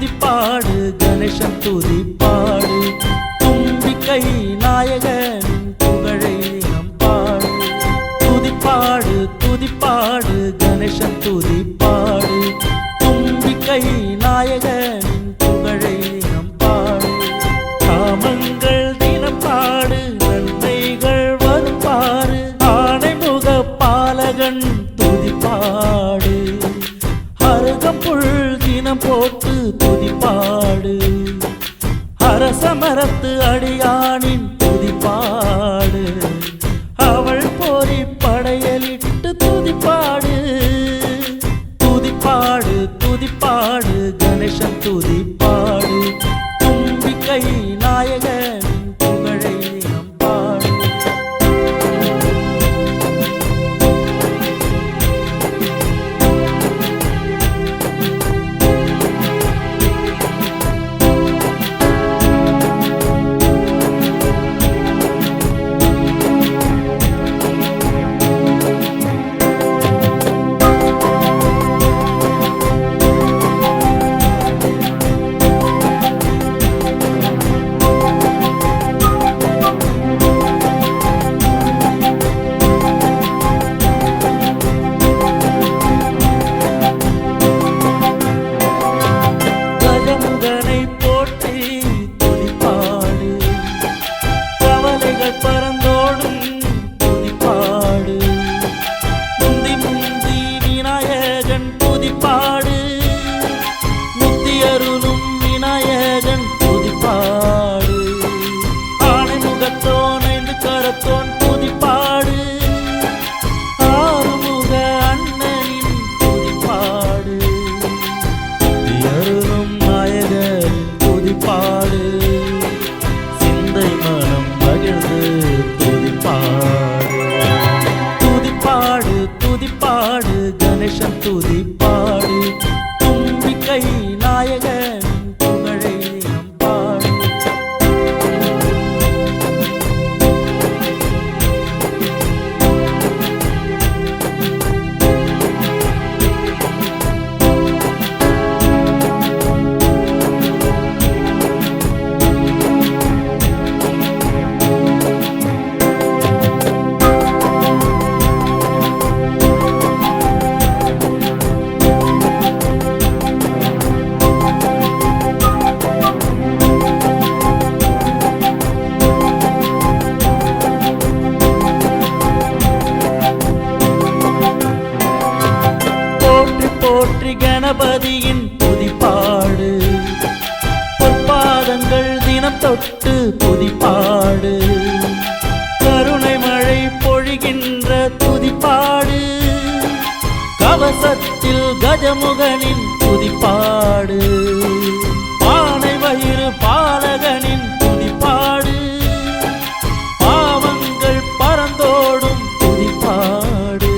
துதிப்பாடு கணேசன் துதிப்பாடு தும்பிக்கை நாயகன் புகழை நம் பாடு துதிப்பாடு துதிப்பாடு கணேசன் துதிப்பாடு தும்பிக்கை நாயகன் புகழை நம் பாடு காமங்கள் தினம் பாடு நன்மைகள் வரும் பாரு ஆனைமுக பாலகன் துதிப்பாடு அருகம்புல் தினம் போட்டு துதிப்பாடு அரசமரத்து அடியானின் துதிப்பாடு அவள் போரி படையலிட்டு துதிப்பாடு துதிப்பாடு துதிப்பாடு கணேசன் துதிப்பாடு தும்பிக்கை நாயகன் புகழை நம் பாடு துதிப்பாடு தும்பிக்கை நாயகன் புகழை நம் பாடு போற்றி கணபதியின் துதிப்பாடு பொற்பாதங்கள் தினம் தொட்டு துதிப்பாடு கருணை மழை பொழிகின்ற துதிப்பாடு கவசத்தில் கஜமுகனின் துதிப்பாடு பானை வயிறு பாலகனின் துதிப்பாடு பாவங்கள் பறந்தோடும் துதிப்பாடு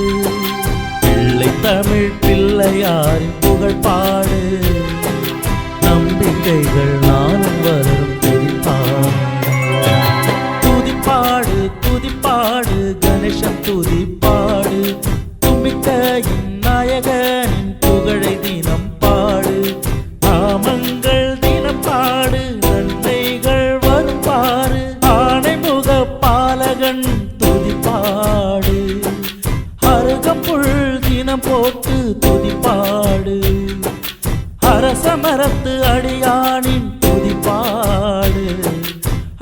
பிள்ளை தமிழ் பிள்ளையாரின் புகழ் பாடு நம்பிக்கைகள் நானும் வரும் துதிப்பாடு துதிப்பாடு கணேசன் துதிப்பாடு தும்பிக்கையின் நாயகனின் புகழை தினம் பாடு நாமங்கள் தினம் பாடு நன்மைகள் வரும் பாரு ஆனைமுக பாலகன் துதிப்பாடு அருகம்புல் தினம் போட்டு துதிப்பாடு அரசமரத்து அடியானின் துதிப்பாடு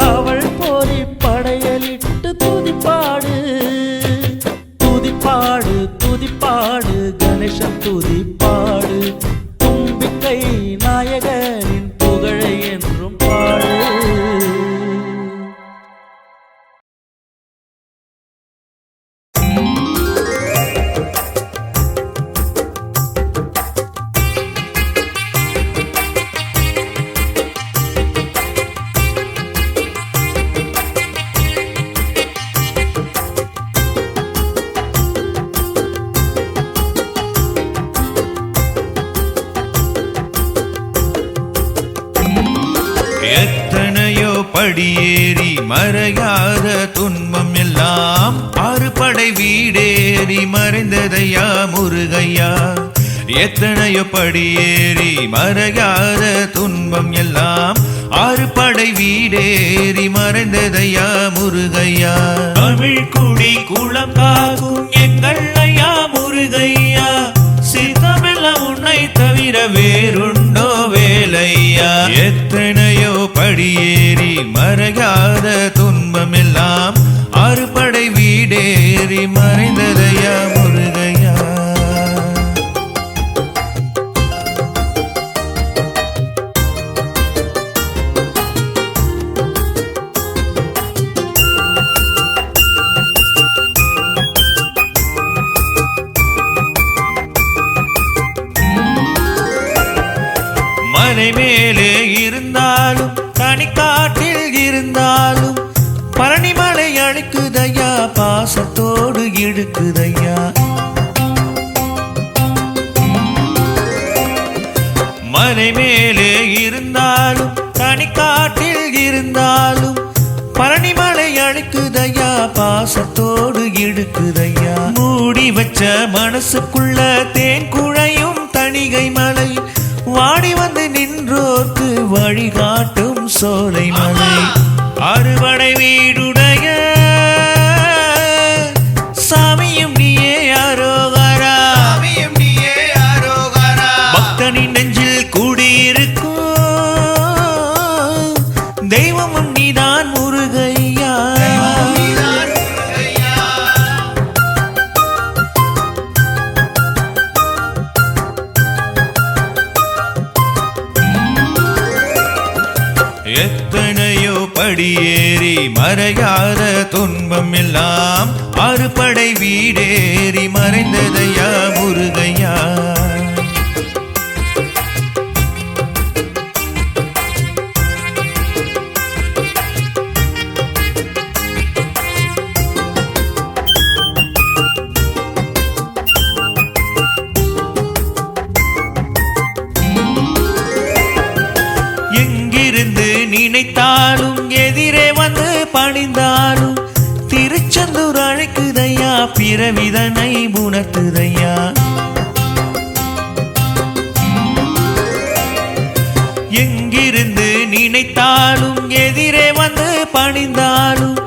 அவள் போரி படையலிட்டு துதிப்பாடு துதிப்பாடு துதிப்பாடு கணேசன் துதிப்பாடு தும்பிக்கை நாயகனின் புகழை என்றும் பாடு எத்தனையோ படியேறி மறையாத துன்பம் எல்லாம் ஆறு படை வீடேறி மறைந்ததையா முருகையா எத்தனையோ படியேறி மறையாத துன்பம் எல்லாம் 6 படை வீடேறி மறைந்ததையா முருகையா. தமிழ் குடி குளம் காக்கும் எங்கள் ஐயா முருகையா, சித்தமெல்லாம் உன்னை தவிர வேறுண்டோ வேலையா. எத்தனையோ படியேறி மறையாத துன்பம் எல்லாம் 6 படை வீடேறி மறைந்ததையா முருகையா. மலை மேலே இருந்தாலும் தனிக்காட்டில் இருந்தாலும் பழனிமலை அழைக்குதையா, பாசத்தோடு இழுக்குதையா. மலை மேலே இருந்தாலும் தனிக்காட்டில் இருந்தாலும் பழனிமலை அழைக்குதையா, பாசத்தோடு இழுக்குதையா. மூடி வச்ச மனசுக்குள்ள தேன் குழையும் தணிகை மலை, வாடி வந்து நின்றோர்க்கு வழிகாட்டும் சோலை மலை. 6 படை வீடுடைய சாமியும் நீயே அரோகரா, பக்தனின் நெஞ்சில் கூடியிருக்கும் தெய்வமும் நீதான் முருகையா. எத்தனையோ படியேறி மறையாத துன்பம் எல்லாம் 6 படை வீடேறி மறைந்ததையா முருகையா. எங்கிருந்து நினைத்தாலும் எதிரே வந்து பணிந்தாலும் திருச்செந்தூர் அழைக்குதையா, பிறவிதனை உணர்த்துதையா. எங்கிருந்து நினைத்தாலும் எதிரே வந்து பணிந்தாலும்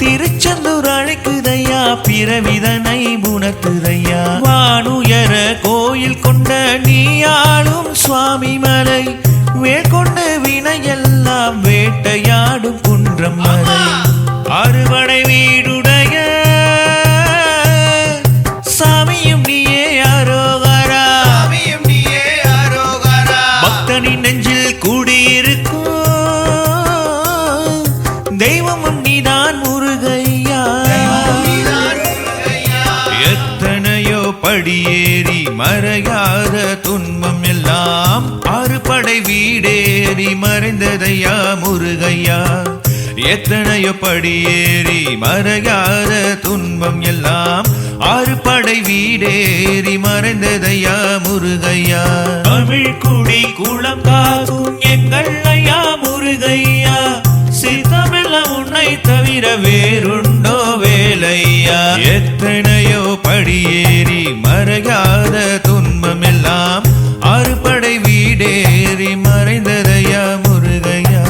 திருச்செந்தூர் அழைக்குதையா, பிறவிதனை உணர்த்துதையா. வானுயர கோயில் கொண்ட நீயாளும் சுவாமி மலை, வேட்கொண்டு வினையெல்லாம் வேட்டையாடும் குன்றம் மலை. 6 படை வீடுடைய சாமியும் நீயே அரோகரா, பக்தனின் நெஞ்சில் கூடியிருக்கும் தெய்வமும் நீதான் முருகையா. எத்தனையோ படியேறி மறையாத துன்பம் எல்லாம் 6 படை வீடேறி மறைந்ததையா முருகையா. எத்தனையோ படியேறி மறையாத துன்பம் எல்லாம் 6 படை வீடேறி மறைந்ததையா முருகையா. தமிழ் குடி குளம் காக்கும் எங்கள் ஐயா முருகையா, சித்தமெல்லாம் உன்னை தவிர வேறுண்டோ வேலையா. எத்தனையோ படியேறி மறையாத துன்பம் எல்லாம் 6 படை வீடேறி மறைந்ததையா முருகையா.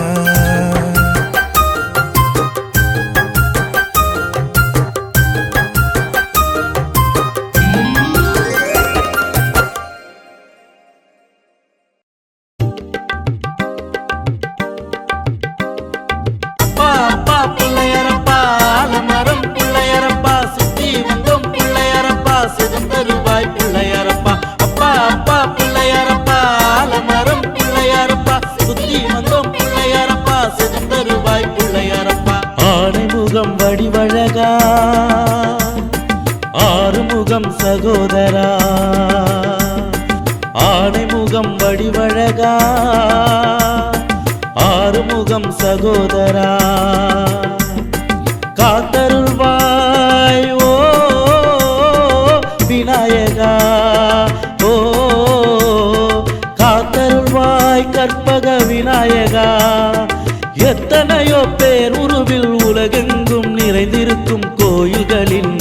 வடிவழகா ஆறுமுகம் சகோதரா, ஆனைமுகம் வடிவழகா ஆறுமுகம் சகோதரா, காத்தருள்வாய் ஓ விநாயகா, ஓ காத்தருள்வாய் கற்பக விநாயகா. எத்தனையோ பேர் உருவில் உலகெங்கும் நிறைந்திருக்கும் கோயில்களின்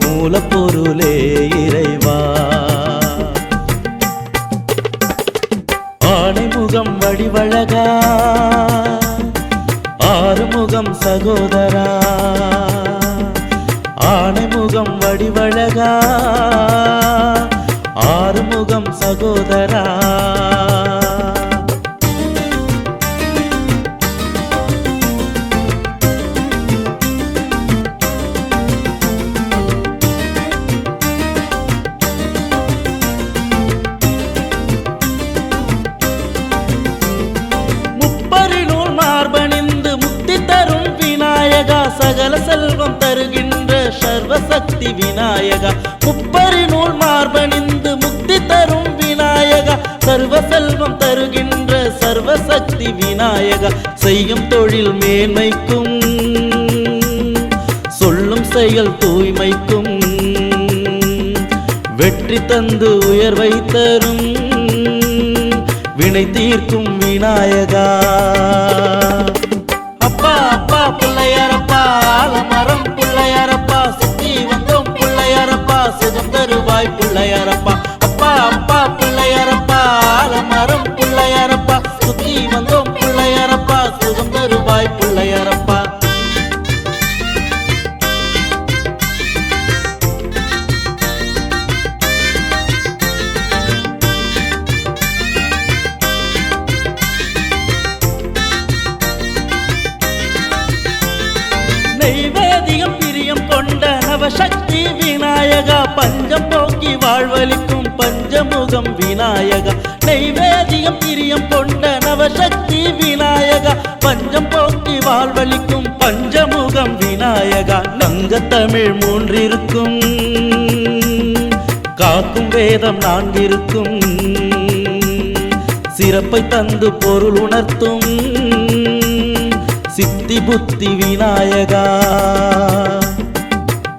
மூலப்பொருளே இறைவா. முகம் வடிவழகா ஆறுமுகம் சகோதரா ஆனைமுகம் வடிவழகா ஆறுமுகம் சகோதரா சகல செல்வம் தருகின்ற சர்வசக்தி விநாயகா முப்பரி நூல் மார்பணிந்து முக்தி தரும் விநாயகா சர்வ செல்வம் தருகின்ற சர்வசக்தி விநாயகா செய்யும் தொழில் மேன்மைக்கும் சொல்லும் செயல் தூய்மைக்கும் வெற்றி தந்து உயர்வை தரும் வினை தீர்க்கும் விநாயகா அப்பா அப்பா பிள்ளையாரப்பா ஆலமரம் பிள்ளையாரப்பா சுத்தி வந்தோம் பிள்ளையாரப்பா சுகம் தருவாய் பிள்ளையாரப்பா அப்பா அப்பா பிள்ளையாரப்பா ஆலமரம் பிள்ளையாரப்பா சுத்தி வந்தோம் பிள்ளையாரப்பா சுகம் தருவாய் பிள்ளையாரப்பா நைவேதியம் பிரியம் கொண்ட நவசக்தி விநாயகா பஞ்சம் போக்கி வாழ்வளிக்கும் பஞ்சமுகம் விநாயகா நைவேதியம் பிரியம் கொண்ட நவசக்தி விநாயகா பஞ்சம் போக்கி வாழ்வளிக்கும் பஞ்சமுகம் விநாயகா நங்க தமிழ் மூன்றிருக்கும் காக்கும் வேதம் நான்கிருக்கும் சிறப்பை தந்து பொருள் உணர்த்தும் சித்தி புத்தி விநாயகா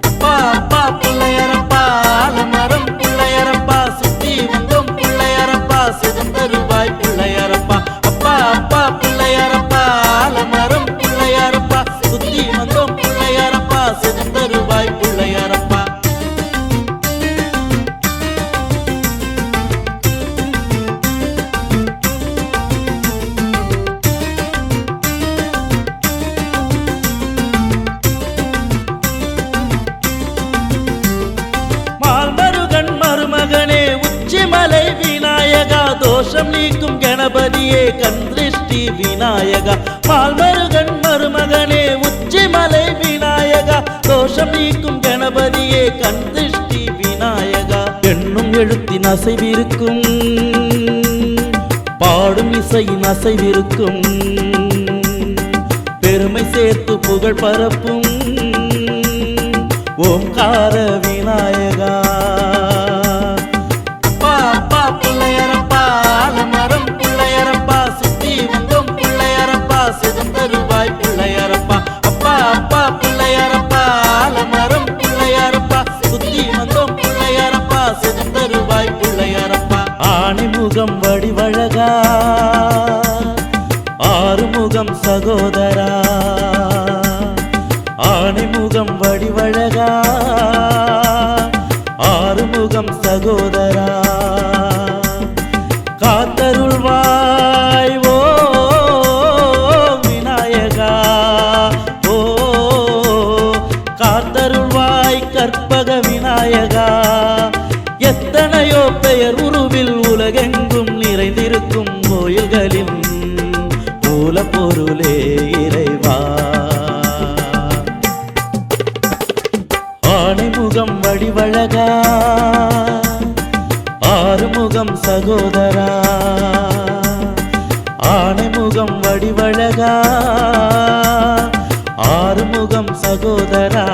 அப்பா அப்பா பிள்ளையாரப்பா ஆலமரம் பிள்ளையாரப்பா சுத்தி வந்தோம் பிள்ளையாரப்பா சுகம் தருவாய் பிள்ளையாரப்பா அப்பா அப்பா பிள்ளையாரப்பா ஆலமரம் பிள்ளையாரப்பா சுத்தி வந்தோம் பிள்ளையாரப்பா சுகம் தருவாய் பிள்ளையாரப்பா உச்சிமலை விநாயகா தோஷம் நீக்கும் கணபதியே கண் திருஷ்டி விநாயகா மால்மருகன் மருமகனே உச்சிமலை விநாயகா தோஷம் நீக்கும் கணபதியே கண் திருஷ்டி விநாயகா எண்ணும் எழுத்தின் அசைவிருக்கும் பாடும் இசையின் அசைவிருக்கும் பெருமை சேர்த்து புகழ் பரப்பும் ஓம்கார விநாயகா பிள்ளையாரப்பா ஆலமரம் பிள்ளையாரப்பா சுத்தி வந்தோம் பிள்ளையாரப்பா சுகம் தருவாய் பிள்ளையாரப்பா அப்பா அப்பா பிள்ளையாரப்பா ஆலமரம் பிள்ளையாரப்பா சுத்தி வந்தோம் பிள்ளையாரப்பா சுகம் தருவாய் பிள்ளையாரப்பா ஆனைமுகம் வடிவழகா ஆறுமுகம் சகோதரா ஆனைமுகம் வடிவழகா ஆறுமுகம் சகோதரா காத்தருள்வாய் ஓ விநாயகா ஓ காத்தருள்வாய் கற்பக விநாயகா எத்தனையோ பெயர் உருவில் உலகெங்கும் நிறைந்திருக்கும் கோயில்களின் மூல பொருளே இறைவா ஆனைமுகம் வடிவழகா ஆறுமுகம் சகோதரா ஆனைமுகம் வடிவழகா ஆறுமுகம் சகோதரா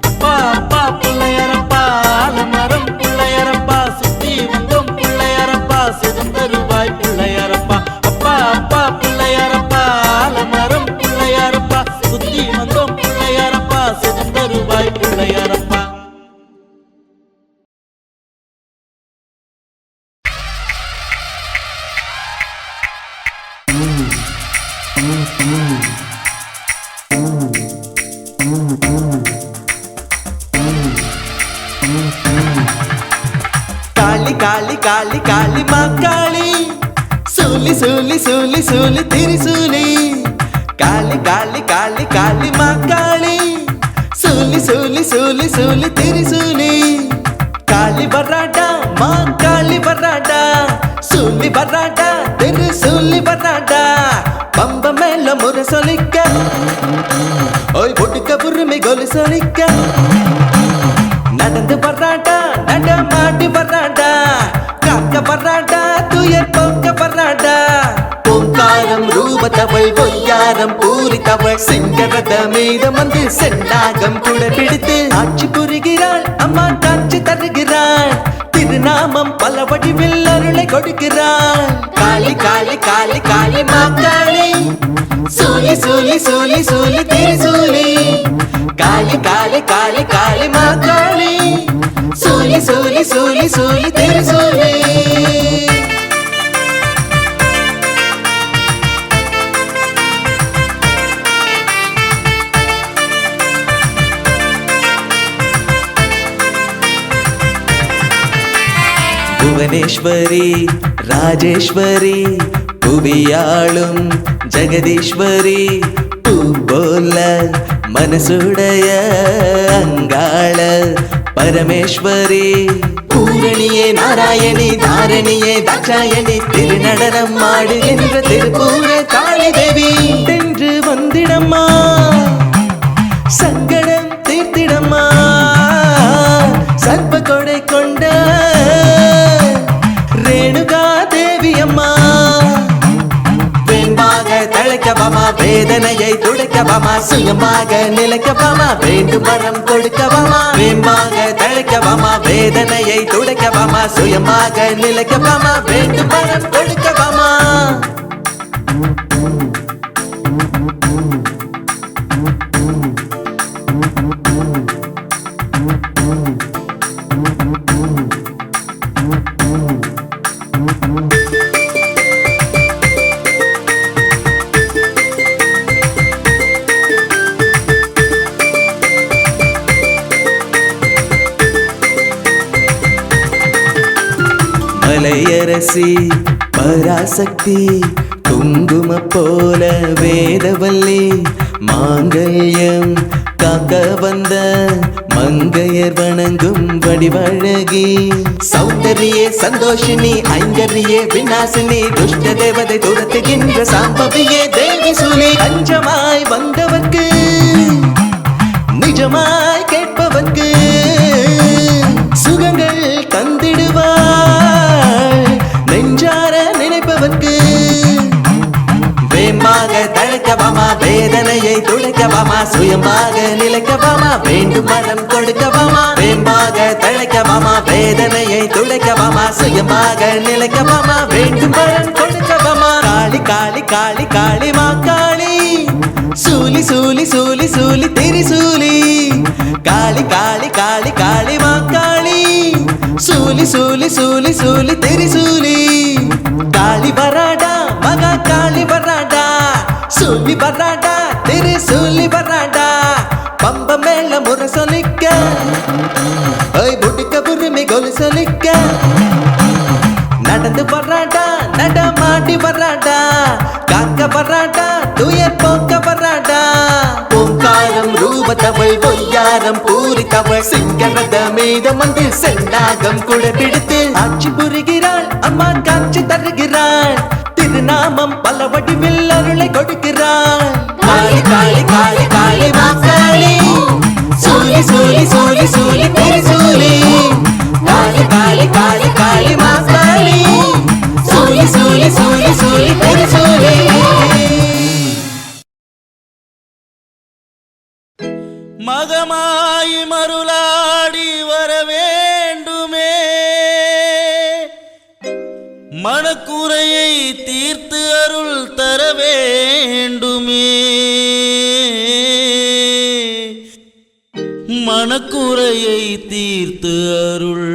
அப்பா அப்பா பிள்ளையாரப்பா ஆலமரம் பிள்ளையாரப்பா சுத்தி வந்தோம் பிள்ளையாரப்பா சுகம் தருவாய் பிள்ளையாரப்பா அப்பா அப்பா பிள்ளையாரப்பா ஆலமரம் பிள்ளையாரப்பா சுத்தி வந்தோம் பிள்ளையாரப்பா சுகம் தருவாய் பிள்ளையாரப்பா காளி காளி காளி காளி மாக்காளி சூலி சூலி சூலி திரிசூலி காளி காளி காளி காளி மாக்காளி சூலி சூலி சூலி சூலி திரிசூலி காளி வர்றாடா மாக்காளி வர்றாடா சூலி வர்றாடா திரிசூலி வர்றாடா பம்ப மேல முறை சொல்லிக்க ஓய் பொட்டுக்க புருமை கொலு சொல்லிக்க நடந்து வர்றாடா நடமாடி வர்றாடா காக்க வர்றாடா துயர் போக்க வர்றாடா ஓங்காரம் ரூபத்தவள் பொய்யாரம் பூரித்தவள் செங்கரத மீதம் வந்து சென்னாகம் கூட பிடித்து ஆட்சி புரிகிறாள் அம்மா காட்சி தருகிறாள் திருநாமம் பல வடிவில் அருளை கொடுக்கிறாள் காளி காளி காளி காளி மாக்காளி சூலி சூலி சூலி சூலி திரிசூலி காளி காளி காளி காளி மாக்காளி சூலி சூலி சூலி சூலி திரிசூலி புவனேஸ்வரி ராஜேஸ்வரி புவியாளும் ஜெகதீஸ்வரி பூ போல மனசுடைய அங்காள பரமேஸ்வரி பூரணியே நாராயணி தாரணியே தாட்சாயணி திருநடனம் ஆடுகின்ற திருப்பூர காளி தேவி என்று வந்திடம்மா சங்கடம் தீர்த்திடம்மா சர்ப்ப கொடை கொண்ட ரேணுகா தேவி அம்மா வேம்பாக தழைக்கவாமா வேதனையை துடைக்கவாமா சுயமாக நிலைக்கவாமா வேண்டும் வரம் கொடுக்கவாமா வேம்பாக தழைக்கவாமா வேதனையை துடைக்கவாமா சுயமாக நிலைக்கவாமா வேண்டும் வரம் கொடுக்கவாமா மலையரசி பராசக்தி குங்கும போல வேதவல்லி மாங்கல்யம் காக்க வந்த மங்கையர் வணங்கும் வடிவழகி சௌந்தரியே சந்தோஷினி ஐங்கரியே விநாசினி துஷ்ட தேவதை துரத்துகின்ற சாம்பவியே தேவி சூலி அஞ்சமாய் வந்தவர்க்கு நிஜமாய் கேட்பவர்க்கு சுகங்கள் தந்திடுவாள் நெஞ்சார நினைப்பவர்க்கு வேமாக தழைக்கவாமா வேதனையை துடைக்கவாமா சுயமாக நிலைக்கவாமா வேண்டும் வரம் கொடுக்கவாமா வேமாக தழைக்கவாமா வேதனையை துடைக்கவாமா சுயமாக நிலைக்கவாமா வேண்டும் வரம் கொடுக்கவாமா காளி காளி காளி காளி மாக்காளி சூலி சூலி சூலி சூலி திரிசூலி காளி காளி காளி காளி மாக்காளி சூலி சூலி சூலி சூலி திரிசூலி காளி வராடா மகா காளி வராடா சூலி வராடா திரிசூலி வராடா பம்ப மேல முறை சொல்லிக்க ஓய் புட்டுக்க புருமை கொலு சொல்லிக்க நடந்து வர்றாடா நடமாடி வர்றாடா காக்க வர்றாடா துயர் போக்க வர்றாடா ஓங்காரம் ரூபத்தவள் பொய்யாரம் பூரித்தவள் சிங்கரத மீதம் வந்து சென்னாகம் கூட பிடித்து ஆட்சி புரிகிறாள் அம்மா காட்சி தருகிறாள் திருநாமம் பல வடிவில் அருளை கொடுக்கிறாள் காளி காளி காளி காளி மாக்காளி சூலி சூலி சூலி சூலி திரிசூலி காளி காளி காளி காளி மாக்காளி சூலி சூலி சூலி சூலி திரிசூலி மகமாய் மருளாடி வர வேண்டுமே மனக்குறையை தீர்த்து அருள் தர வேண்டுமே மனக்குறையை தீர்த்து அருள்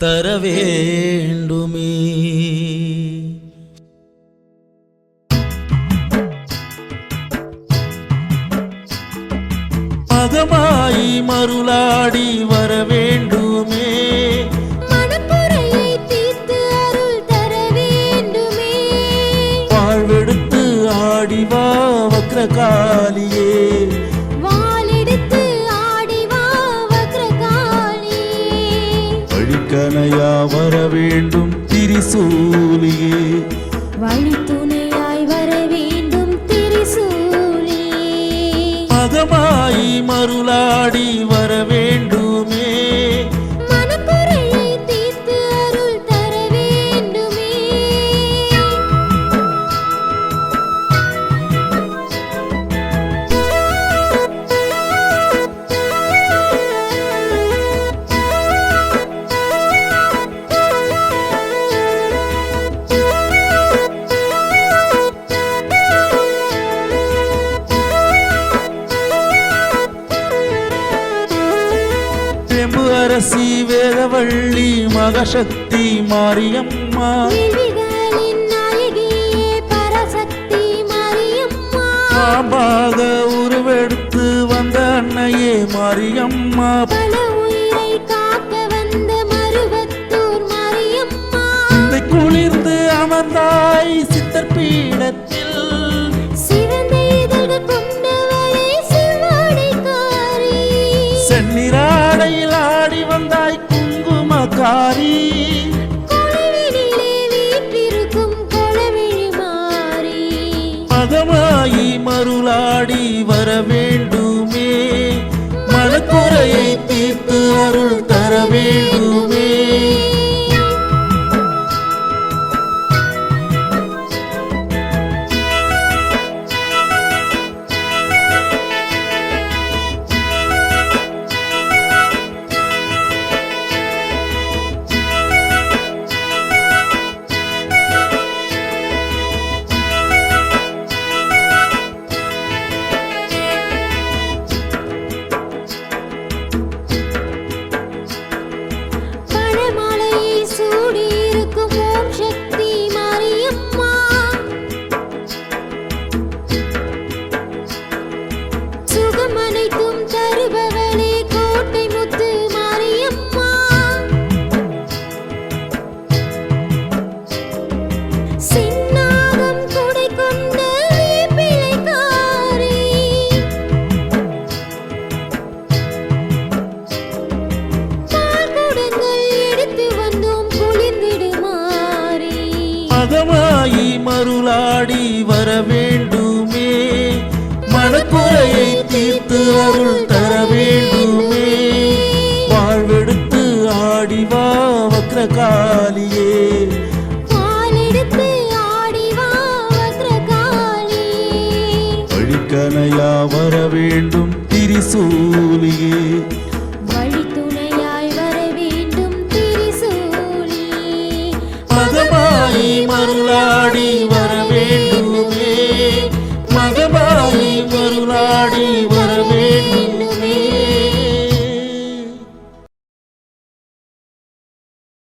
தர வேண்டுமே மகமாய் மருளாடி வர வேண்டுமே மனக்குறையை தீர்த்து அருள் தர வேண்டுமே ஆடிவா வக்ரகாளியே வாளெடுத்து ஆடிவா வக்ரகாளியே வழிக்கணையா வர வேண்டும் திரிசூலியே வழித்துணையாய் வர வேண்டும் திரிசூலியே மகமாயி மருளாடி வர வேண்டுமே மனக்குறையை தீர்த்து அருள் தர வேண்டுமே செம்பு அரசி வேதவள்ளி மகசக்தி மாரியம்மா கேள்விகளின் நாயகியே பரசக்தி மாரியம்மா பாம்பாக உருவெடுத்து வந்த அன்னையே மாரியம்மா பல உயிரை காக்க வந்த மருவத்தூர் மாரியம்மா இந்த குளிர்ந்து அமர்ந்தாய் சித்தர் பீடத்தில் சிவந்த இதழ்கள் கொண்டவளே சிவாடைக்காரி செந்நிராடையில் ஆடி வந்தாய் குங்குமக்காரி கொலவெளியிலே வீற்றிருக்கும் கொலவெளி மாறி மகமாயி மருளாடி வர வேண்டுமே மனக்குறையை தீர்த்து அருள் தர வேண்டுமே பழமாலையை சூடியிருக்கும் ஓம் சக்தி மாரியம்மா சுகம் அனைத்தும் தருபவளே கோட்டை முத்து மாரியம்மா சின்னாகம் குடை கொண்ட பிள்ளைக்காரி பால்குடங்கள் எடுத்து வந்தோம் குளிர்ந்திடுமாறி மகமாயி மருளாடி வர வேண்டுமே மனக்குறையை தீர்த்து அருள் தர வேண்டுமே வாழ்வெடுத்து ஆடிவா வக்ரகாளியே பாலெடுத்து ஆடிவா வக்ரகாளியே வழிக்கணையா வர வேண்டும் திரிசூலியே வழித்துணையாய் வர வேண்டும் திரிசூலியே மகமாயி மருளாடி வர வேண்டுமே மகமாயி மருளாடி வர வேண்டுமே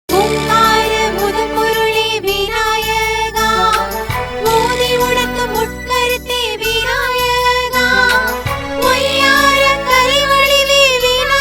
ஓங்கார முதற்பொருளே விநாயகா மோதி உணர்த்தும் முட்கருத்தே விநாயகா பொய்யார கலைவடிவே விநாயகா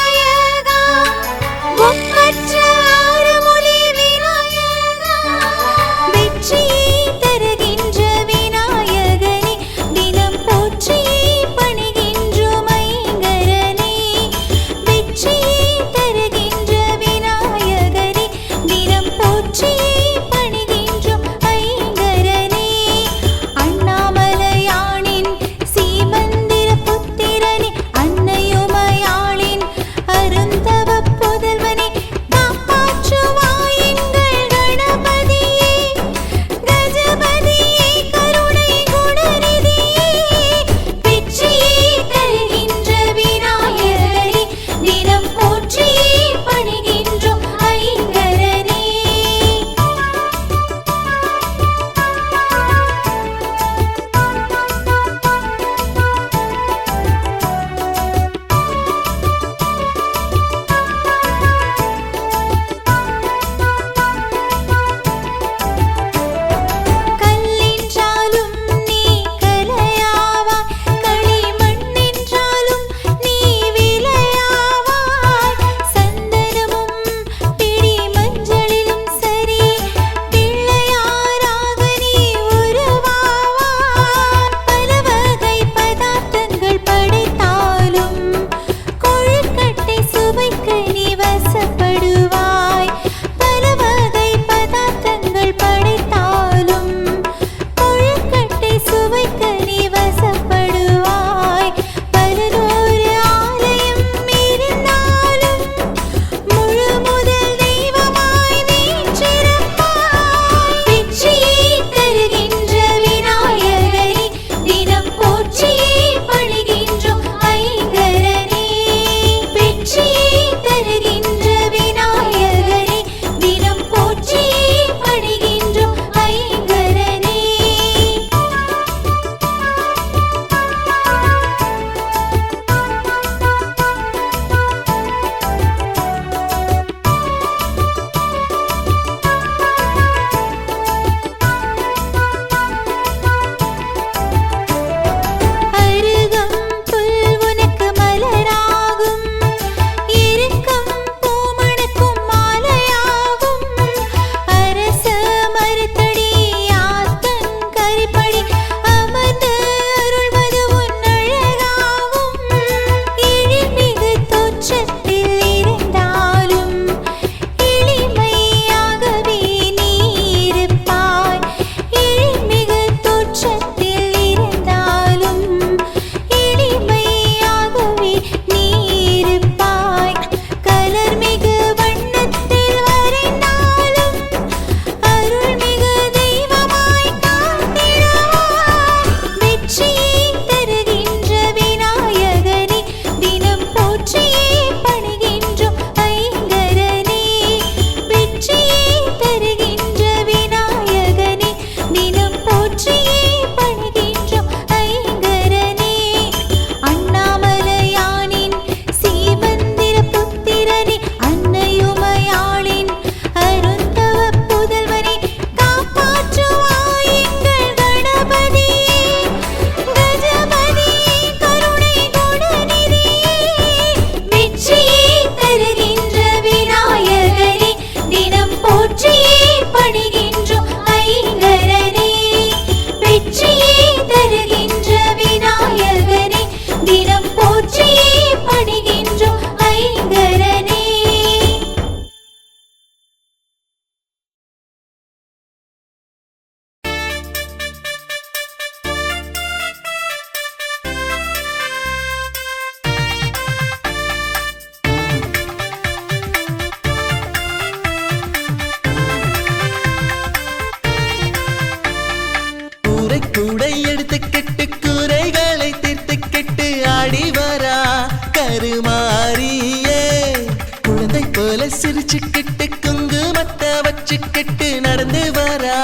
வச்சுக்கிட்டு நடந்து வரா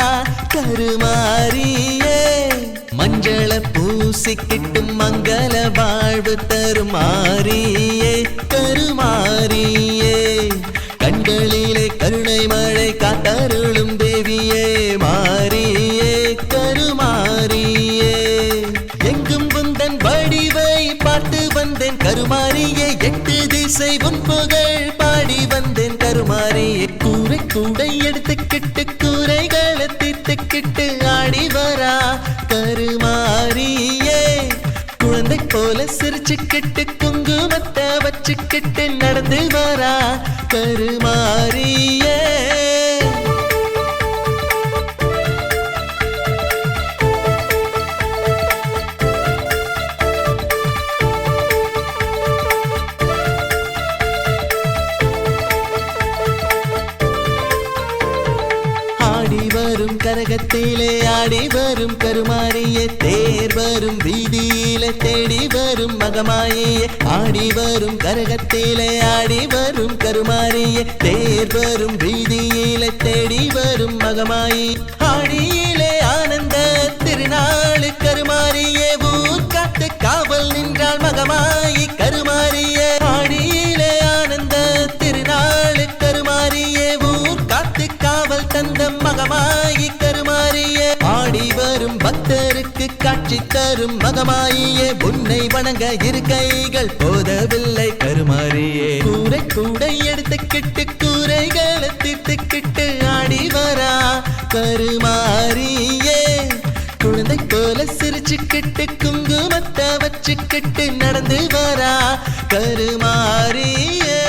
கருமாரியே மஞ்சள பூசிக்கிட்டு மங்கள வாழ்வு தரும் மாரியே கருமாரியே கண்களிலே கருணை மழை காத்தருளும் தேவியே மாரியே கருமாரியே எங்கும் உந்தன் வடிவை பார்த்து வந்தேன் கருமாரியே எட்டு திசை உன் புகழ் பாடி வந்தேன் கருமாரியே கூரை கூடை எடுத்துக்கிட்டு கூரைகளை தீர்த்துக்கிட்டு ஆடி வரா கருமாரியே குழந்தை போல சிரிச்சுக்கிட்டு குங்குமத்தை வச்சுக்கிட்டு நடந்து வரா கருமாரியே வரும் கரகத்திலே ஆடி வரும் கருமாரியே தேர் வரும் வீதியிலே தேடி வரும் மகமாயே ஆடி வரும் கரகத்திலே ஆடி வரும் கருமாரியே தேர் வரும் வீதியிலே தேடி வரும் மகமாயே ஆடியிலே ஆனந்த திருநாள் கருமாரியே ஊர் காத்து காவல் நின்றாள் மகமாயி கருமாரியே ஆடியிலே ஆனந்த திருநாள் கருமாரியே ஊர் காத்து காவல் தந்த மகமாயி கருமாரியே ஆடி வரும் பக்தருக்கு காட்சி தரும் மகமாயியே உன்னை வணங்க இரு கைகள் போதவில்லை கருமாரியே கூரை கூடை எடுத்துக்கிட்டு கூரைகளை தீர்த்துக்கிட்டு ஆடி வரா கருமாரியே குழந்தை போல சிரிச்சுக்கிட்டு குங்குமத்தை வச்சுக்கிட்டு நடந்து வரா கருமாரியே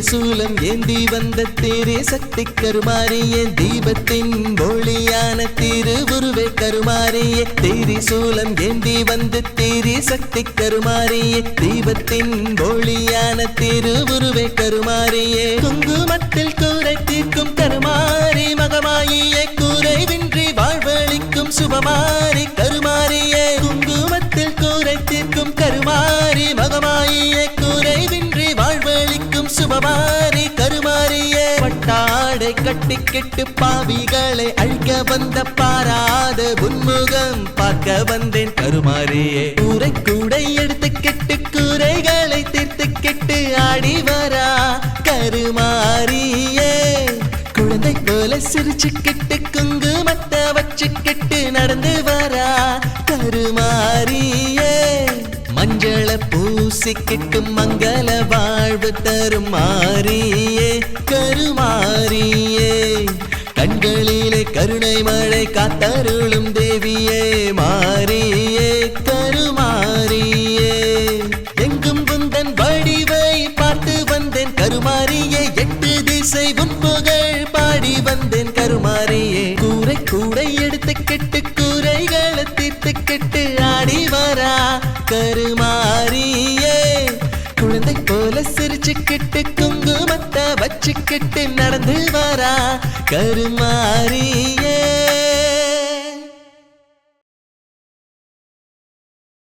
சூலம் ஏந்தி வந்த தேரே சக்தி கருமாரியே தீபத்தின் ஒளியான திருவுருவே கருமாரியே தேரி சூலம் ஏந்தி வந்த தேரே சக்தி கருமாரியே தீபத்தின் ஒளியான திருவுருவே கருமாரியே குங்குமத்தில் கூரை தீர்க்கும் கருமாரி மகமாயியே குறைவின்றி வாழ்வழிக்கும் சுபமாரி கருமாரியே குங்குமத்தில் கூரை தீர்க்கும் கருமாரி மகமாயியே குறைவின்றி வாழ்வழிக்கும் சுபமாரி கருமாரியே பட்டாடை கட்டிக்கிட்டு பாவிகளை அழிக்க வந்த பாராத உன்முகம் பார்க்க வந்தேன் கருமாரியே கூரை கூடை எடுத்துக்கிட்டு கூரைகளை தீர்த்துக்கிட்டு ஆடி வரா கருமாரியே குழந்தை போல சிரிச்சுக்கிட்டு குங்குமத்தை வச்சுக்கிட்டு நடந்து வரா கருமாரியே மஞ்சள பூசிக்கிட்டு மங்கள வாழ்வு தரும் மாரியே கருமாரியே கண்களிலே கருணை மழை காத்தருளும் தேவியே மாரியே கருமாரியே எங்கும் உந்தன் வடிவை பார்த்து வந்தேன் கருமாரியே எட்டு திசை உன் புகழ் பாடி வந்தேன் கருமாரியே கூரை கூடை எடுத்துக்கிட்டு கூரைகளை தீர்த்துக்கிட்டு ஆடி வரா கருமாரியே குழந்தை போல சிரிச்சுக்கிட்டு குங்குமத்தை வச்சுக்கிட்டு நடந்து வரா கருமாரியே